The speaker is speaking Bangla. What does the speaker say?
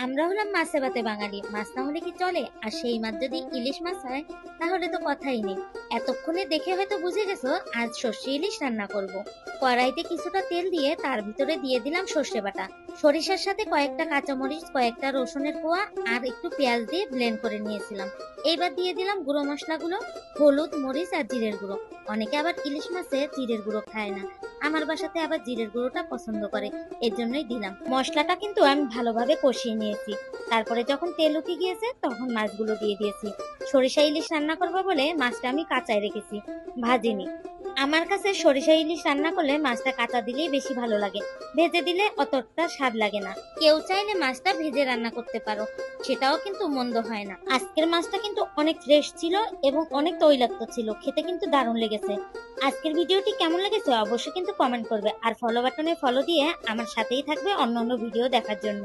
আমরা হলাম মাছে ভাতে বাঙালি, মাছ না হলে কি চলে? আর সেই মাছ যদি ইলিশ মাছ হয় তাহলে তো কথাই নেই। এতক্ষণে দেখে হয়তো বুঝে গেছো আজ সর্ষে ইলিশ রান্না করব। কড়াইতে কিছুটা তেল দিয়ে তার ভিতরে দিয়ে দিলাম সর্ষে বাটা, সরিষার সাথে কয়েকটা কাঁচামরিচ, কয়েকটা রসুনের কোয়া আর একটু পেঁয়াজ দিয়ে ব্লেন্ড করে নিয়েছিলাম। এইবার দিয়ে দিলাম গুঁড়ো মশলাগুলো, হলুদ, মরিচ আর জিরের গুঁড়ো। অনেকে আবার ইলিশ মাছে জিরের গুঁড়ো খায় না, আমার বাসাতে আবার জিরের গুঁড়োটা পছন্দ করে, এর জন্যই দিলাম। মশলাটা কিন্তু আমি ভালোভাবে কষিয়ে নিয়েছি। তারপরে যখন তেল উঠে গিয়েছে তখন মাছগুলো দিয়ে দিয়েছি। সরিষা ইলিশ রান্না করবো বলে মাছটা আমি কাঁচায় রেখেছি, ভাজিনি। আমার কাছে সরিষা ইলিশ রান্না করলে মাছটা কাঁচা দিলেই বেশি ভালো লাগে, ভেজে দিলে অতটা স্বাদ লাগে না। কেউ চাইলে মাছটা ভেজে রান্না করতে পারো, সেটাও কিন্তু মন্দ হয় না। আজকের মাছটা কিন্তু অনেক ফ্রেশ ছিল এবং অনেক তৈলাক্ত ছিল, খেতে কিন্তু দারুণ লেগেছে। আজকের ভিডিওটি কেমন লেগেছে অবশ্যই কিন্তু কমেন্ট করবে, আর ফলো বাটনে ফলো দিয়ে আমার সাথেই থাকবে অন্য অন্য ভিডিও দেখার জন্য।